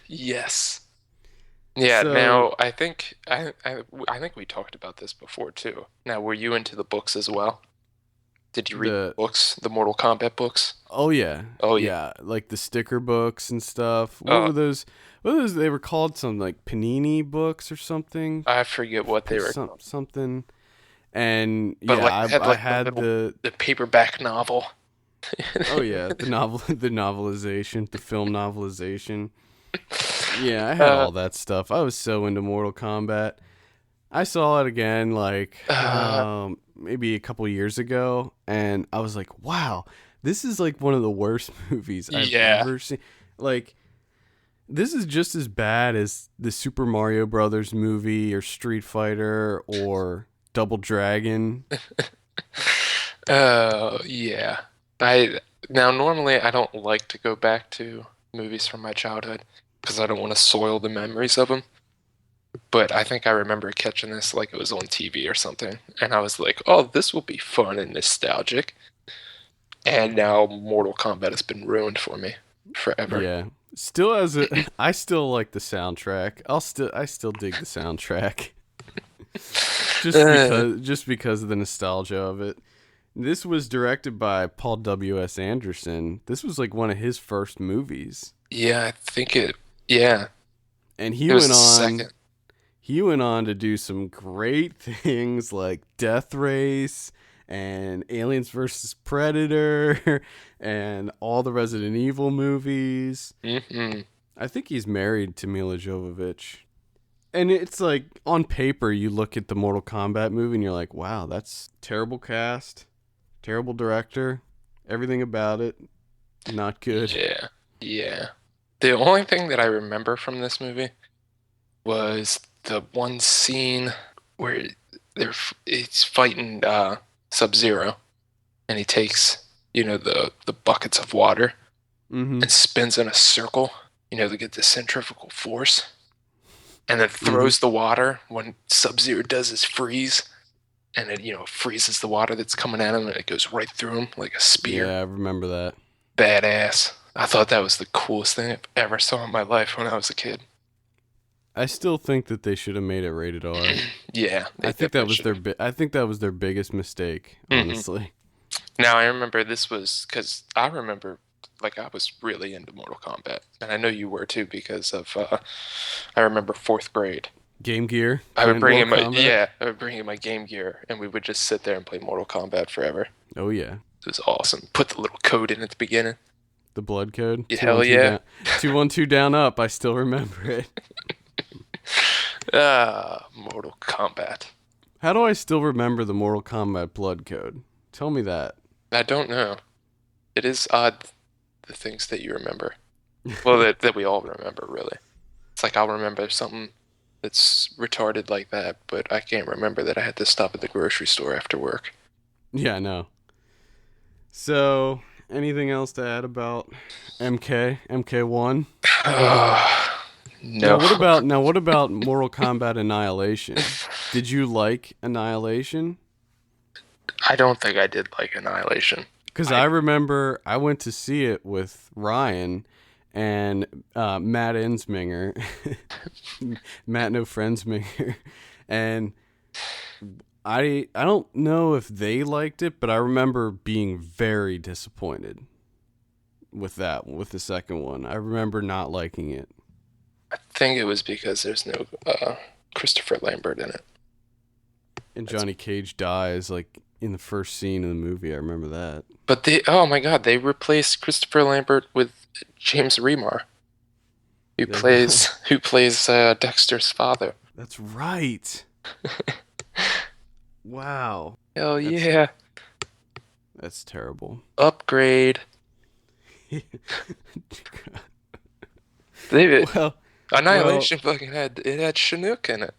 Yes. Yeah. So, now I think we talked about this before too. Now, were you into the books as well? Did you read the books, the Mortal Kombat books? Oh yeah. Oh yeah. Like the sticker books and stuff. What were those? They were called some like Panini books or something. I forget what they were called. Something. And yeah, I had the paperback novel. Oh yeah, the novelization, the film novelization. Yeah, I had all that stuff. I was so into Mortal Kombat. I saw it again like maybe a couple years ago, and I was like, wow, this is like one of the worst movies I've ever seen. Like, this is just as bad as the Super Mario Brothers movie or Street Fighter or Double Dragon. Yeah. Normally I don't like to go back to movies from my childhood because I don't want to soil the memories of them. But I think I remember catching this like it was on TV or something, and I was like, "Oh, this will be fun and nostalgic." And now Mortal Kombat has been ruined for me forever. Yeah. I still like the soundtrack. I still dig the soundtrack. just because of the nostalgia of it. This was directed by Paul W.S. Anderson. This was like one of his first movies. Yeah, I think it. Yeah. And he went on to do some great things like Death Race and Aliens vs. Predator and all the Resident Evil movies. Mm-hmm. I think he's married to Mila Jovovich. And it's like, on paper, you look at the Mortal Kombat movie and you're like, wow, that's terrible cast, terrible director, everything about it, not good. Yeah. The only thing that I remember from this movie was the one scene where it's fighting Sub-Zero, and he takes, the buckets of water and spins in a circle, to get the centrifugal force, and then throws the water when Sub-Zero does his freeze, and it, freezes the water that's coming at him, and it goes right through him like a spear. Yeah, I remember that. Badass. I thought that was the coolest thing I've ever saw in my life when I was a kid. I still think that they should have made it rated R. Yeah, I think that was their biggest mistake, honestly. Now I remember this was because I remember I was really into Mortal Kombat, and I know you were too because of I remember 4th grade. Game Gear. I would bring in my Game Gear, and we would just sit there and play Mortal Kombat forever. Oh yeah, it was awesome. Put the little code in at the beginning. The blood code. Yeah, hell yeah. 212 down up. I still remember it. Mortal Kombat. How do I still remember the Mortal Kombat blood code? Tell me that. I don't know. It is odd, the things that you remember. Well, that we all remember, really. It's like I'll remember something that's retarded like that, but I can't remember that I had to stop at the grocery store after work. Yeah, I know. So, anything else to add about MK1? No. What about Mortal Kombat Annihilation? Did you like Annihilation? I don't think I did like Annihilation. Because I remember I went to see it with Ryan and Matt Ensminger, Matt No Friendsminger, and I don't know if they liked it, but I remember being very disappointed with the second one. I remember not liking it. I think it was because there's no Christopher Lambert in it. And Johnny Cage dies in the first scene of the movie. I remember that. But they replaced Christopher Lambert with James Remar, who plays Dexter's father. That's right. Wow. Hell yeah. That's terrible. Upgrade. Annihilation fucking had Chinook in it.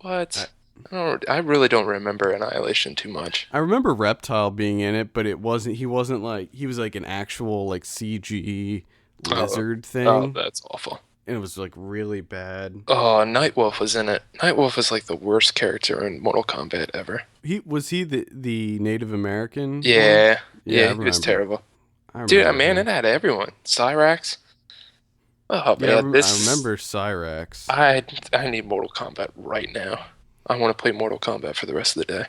What? I really don't remember Annihilation too much. I remember Reptile being in it, but he was an actual CG lizard thing. Oh, that's awful. And it was really bad. Oh, Nightwolf was in it. Nightwolf was the worst character in Mortal Kombat ever. Was he the Native American? Yeah. Yeah, he was terrible. Dude, man, it had everyone. Cyrax. Oh, man. I remember Cyrax. I need Mortal Kombat right now. I want to play Mortal Kombat for the rest of the day.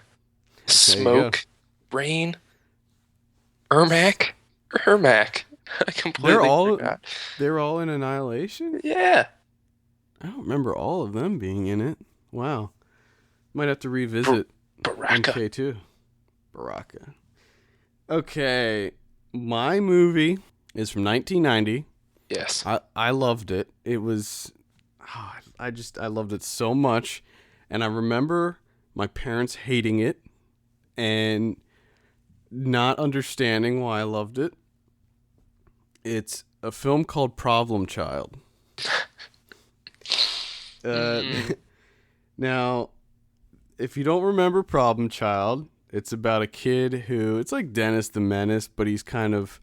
Smoke, Rain, Ermac. I completely forgot. They're all in Annihilation? Yeah. I don't remember all of them being in it. Wow. Might have to revisit Baraka. MK2. Baraka. Okay. My movie is from 1990. Yes. I loved it. It was... I loved it so much. And I remember my parents hating it and not understanding why I loved it. It's a film called Problem Child. Now, if you don't remember Problem Child, it's about a kid who... It's like Dennis the Menace, but he's kind of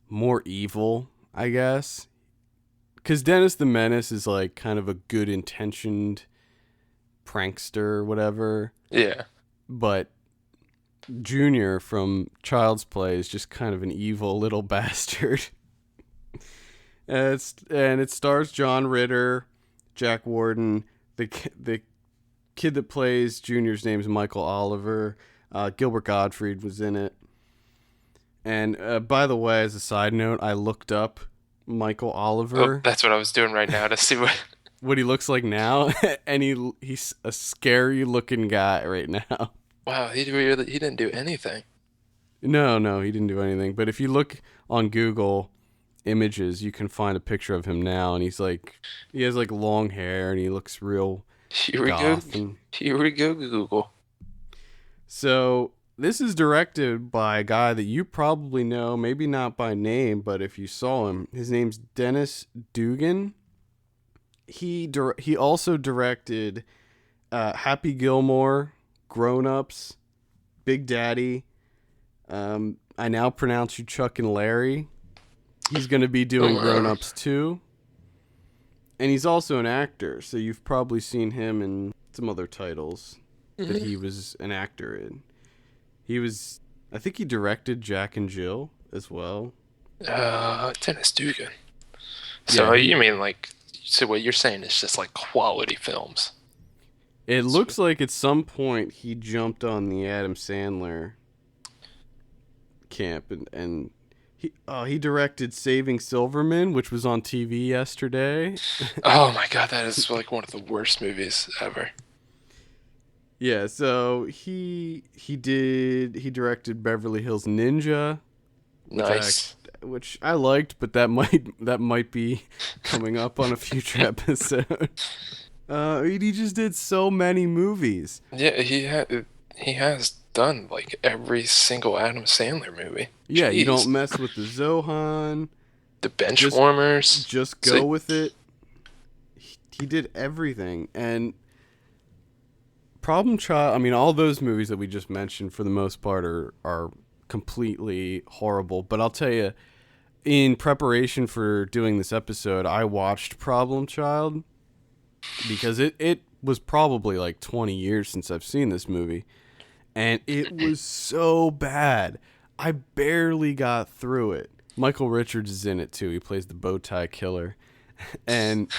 more evil, I guess. Because Dennis the Menace is kind of a good-intentioned... prankster or whatever. Yeah. But Junior from Child's Play is just kind of an evil little bastard. And it stars John Ritter, Jack Warden, the kid that plays Junior's name is Michael Oliver. Gilbert Gottfried was in it. And by the way, as a side note, I looked up Michael Oliver. Oh, that's what I was doing right now to see what he looks like now, and he's a scary looking guy right now. Wow, he didn't do anything. No, he didn't do anything. But if you look on Google Images, you can find a picture of him now, and he has long hair, and he looks real goth. Here we go, Google. So this is directed by a guy that you probably know, maybe not by name, but if you saw him, his name's Dennis Dugan. he also directed Happy Gilmore, Grown Ups, Big Daddy. I Now Pronounce You Chuck and Larry. He's going to be doing Grown Ups too. And he's also an actor, so you've probably seen him in some other titles that he was an actor in. I think he directed Jack and Jill as well. Dennis Dugan. So you mean so what you're saying is just like quality films? It looks like at some point he jumped on the Adam Sandler camp and he directed Saving Silverman, which was on TV yesterday. Oh my god, that is like one of the worst movies ever. Yeah, so he directed Beverly Hills Ninja. Nice. Which I liked, but that might be coming up on a future episode. He just did so many movies. Yeah, he has done like every single Adam Sandler movie. Yeah, Jeez. You Don't Mess with the Zohan. The Benchwarmers. Just go with it. He did everything. And Problem Child, I mean, all those movies that we just mentioned for the most part are completely horrible. But I'll tell you, in preparation for doing this episode, I watched Problem Child because it was probably like 20 years since I've seen this movie. And it was so bad. I barely got through it. Michael Richards is in it too. He plays the bow tie killer. And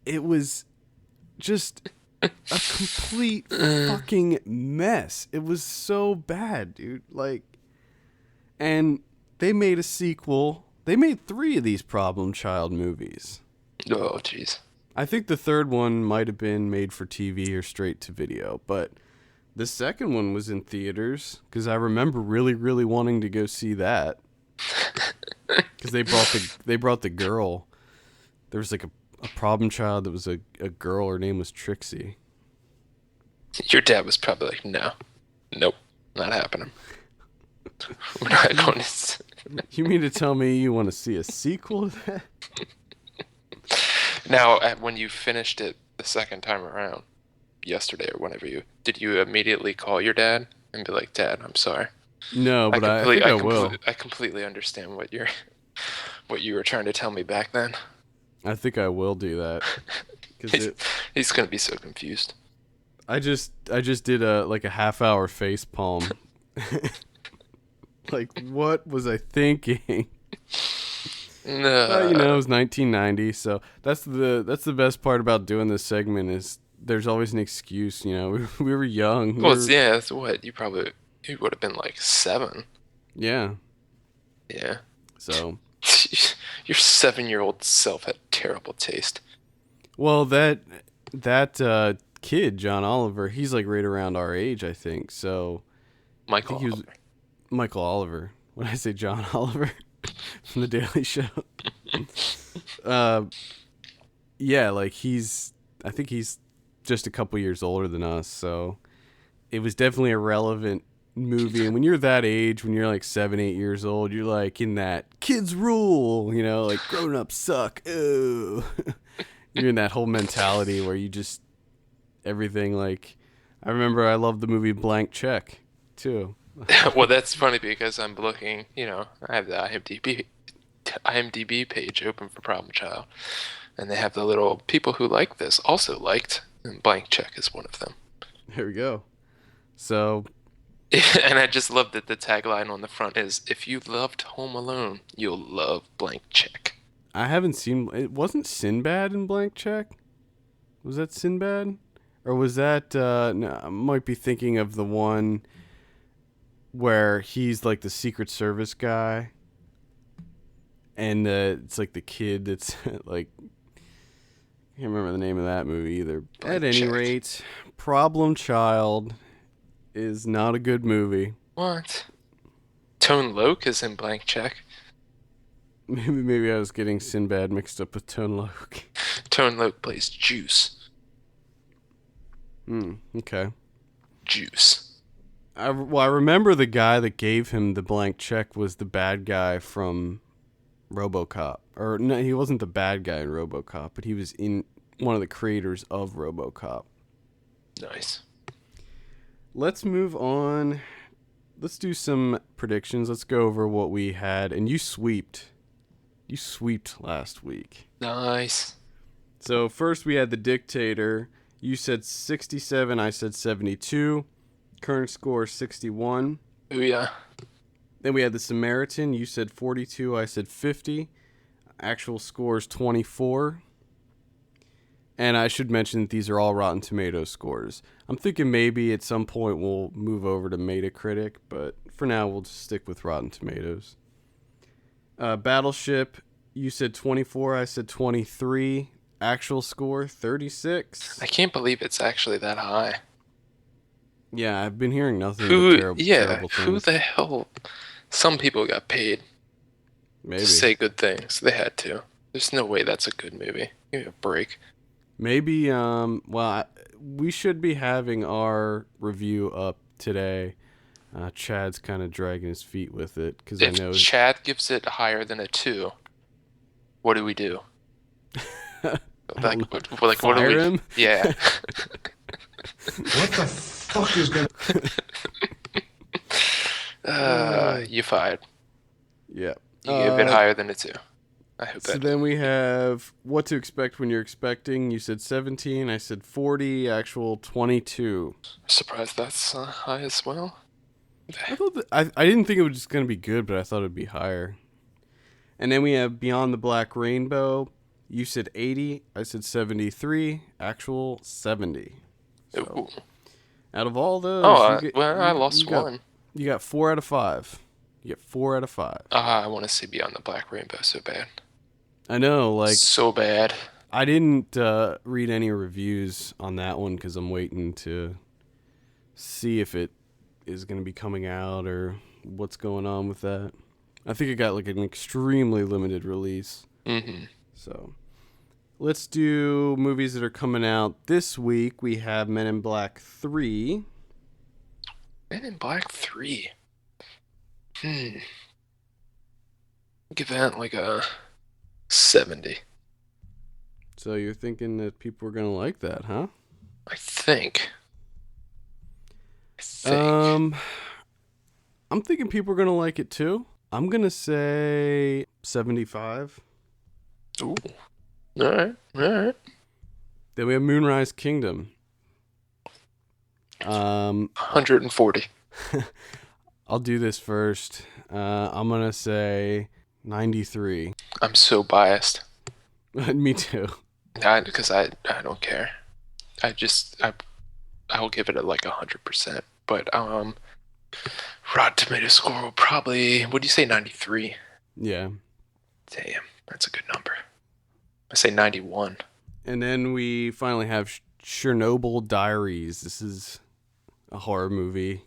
it was just a complete fucking mess. It was so bad, dude. And they made a sequel. They made 3 of these Problem Child movies. Oh, jeez. I think the third one might have been made for TV or straight to video, but the second one was in theaters because I remember really, really wanting to go see that because they brought the girl. There was like a Problem Child that was a girl. Her name was Trixie. Your dad was probably like, nope, not happening. We're not going to. You mean to tell me you want to see a sequel to that? Now, when you finished it the second time around, yesterday or whenever did you immediately call your dad and be like, Dad, I'm sorry? No, but I think I will. I completely understand what you were trying to tell me back then. I think I will do that. He's gonna be so confused. I just did a half-hour face palm. Like, what was I thinking? No. It was 1990, so that's the best part about doing this segment is there's always an excuse. We were young. Yeah, that's what you would have been like 7. Yeah. Yeah. So your 7-year-old self had terrible taste. Well, that kid, John Oliver, he's like right around our age, I think. So Michael Oliver. Michael Oliver. When I say John Oliver from The Daily Show. Yeah, like I think he's just a couple years older than us, so it was definitely a relevant movie. And when you're that age, when you're like 7-8 years old, you're like in that kids rule, like grown-ups suck. Ooh. You're in that whole mentality where you just everything. Like, I remember I loved the movie Blank Check too. Well, that's funny because I'm looking, I have the IMDb page open for Problem Child, and they have the little people who like this also liked, and Blank Check is one of them. There we go. So, and I just love that the tagline on the front is, if you loved Home Alone, you'll love Blank Check. I haven't seen, it wasn't Sinbad in Blank Check? Was that Sinbad? Or was that, no, I might be thinking of the one where he's like the Secret Service guy. And it's like the kid that's like, I can't remember the name of that movie either. At any rate, Problem Child is not a good movie. What? Tone Loc is in Blank Check. Maybe I was getting Sinbad mixed up with Tone Loc. Tone Loc plays Juice. Okay. Juice. I remember the guy that gave him the blank check was the bad guy from RoboCop. Or no, he wasn't the bad guy in RoboCop, but he was in one of the creators of RoboCop. Nice. Let's move on. Let's do some predictions. Let's go over what we had. And you sweeped. You sweeped last week. Nice. So first we had The Dictator. You said 67, I said 72. Current score 61. Oh, yeah. Then we had The Samaritan. You said 42, I said 50. Actual score is 24. And I should mention that these are all Rotten Tomatoes scores. I'm thinking maybe at some point we'll move over to Metacritic, but for now we'll just stick with Rotten Tomatoes. Battleship, you said 24, I said 23. Actual score 36. I can't believe it's actually that high. Yeah, I've been hearing nothing but terrible things. Who the hell? Some people got paid to say good things. They had to. There's no way that's a good movie. Give me a break. Maybe, we should be having our review up today. Chad's kind of dragging his feet with it. Cause If I know Chad gives it higher than a 2, what do we do? Like what do Fire we... him? Yeah. What the fuck is going You fired. Yeah. You gave it higher than a 2. I hope So that. then we have what to expect when you're expecting. You said 17. I said 40. Actual 22. Surprised that's high as well. I thought I didn't think it was just going to be good, but I thought it would be higher. And then we have Beyond the Black Rainbow. You said 80. I said 73. Actual 70. So, out of all those, I lost one. You got 4 out of 5. You get 4 out of 5. I want to see Beyond the Black Rainbow so bad. I know, like so bad. I didn't read any reviews on that one because I'm waiting to see if it is going to be coming out or what's going on with that. I think it got like an extremely limited release. Mm-hmm. So let's do movies that are coming out this week. We have Men in Black 3. Men in Black 3. Give that like a 70. So you're thinking that people are going to like that, huh? I think. I'm thinking people are going to like it too. I'm going to say 75. Ooh. All right. Then we have Moonrise Kingdom. 140. I'll do this first. I'm going to say 93. I'm so biased. Me too. Because I don't care. I'll give it like 100%. But Rotten Tomato score will probably, what do you say, 93? Yeah. Damn, that's a good number. I say 91. And then we finally have Chernobyl Diaries. This is a horror movie.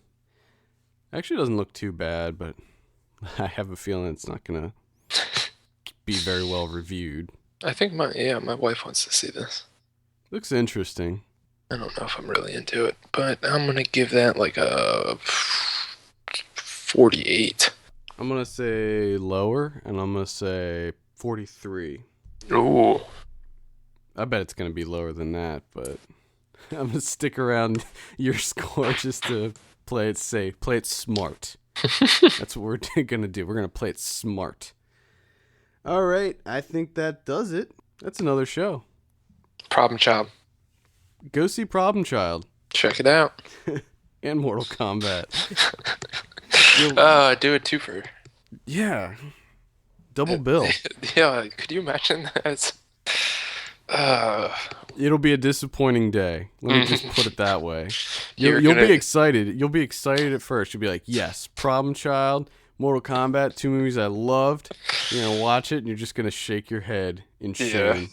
Actually, it doesn't look too bad, but I have a feeling it's not going to be very well reviewed. I think my wife wants to see this. Looks interesting. I don't know if I'm really into it, but I'm going to give that like a 48. I'm going to say lower, and I'm going to say 43. Ooh. I bet it's going to be lower than that, but I'm going to stick around your score just to play it safe. Play it smart. That's what we're going to do. We're going to play it smart. All right. I think that does it. That's another show. Problem Child. Go see Problem Child. Check it out. And Mortal Kombat. Do a twofer. Yeah. Double bill. Yeah, could you imagine that? It'll be a disappointing day. Let me just put it that way. You'll be excited. You'll be excited at first. You'll be like, yes, Problem Child, Mortal Kombat, 2 movies I loved. You're going to watch it, and you're just going to shake your head in shame. Yeah.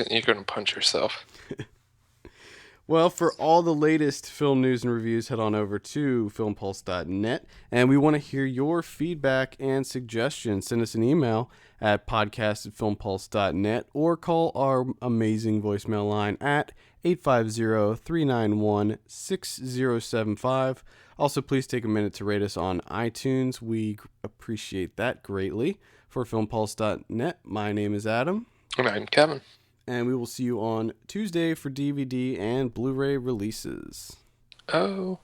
You're going to punch yourself. Well, for all the latest film news and reviews, head on over to filmpulse.net, and we want to hear your feedback and suggestions. Send us an email at podcast@filmpulse.net or call our amazing voicemail line at 850-391-6075. Also, please take a minute to rate us on iTunes. We appreciate that greatly. For filmpulse.net, my name is Adam. And I'm Kevin. And we will see you on Tuesday for DVD and Blu-ray releases. Oh.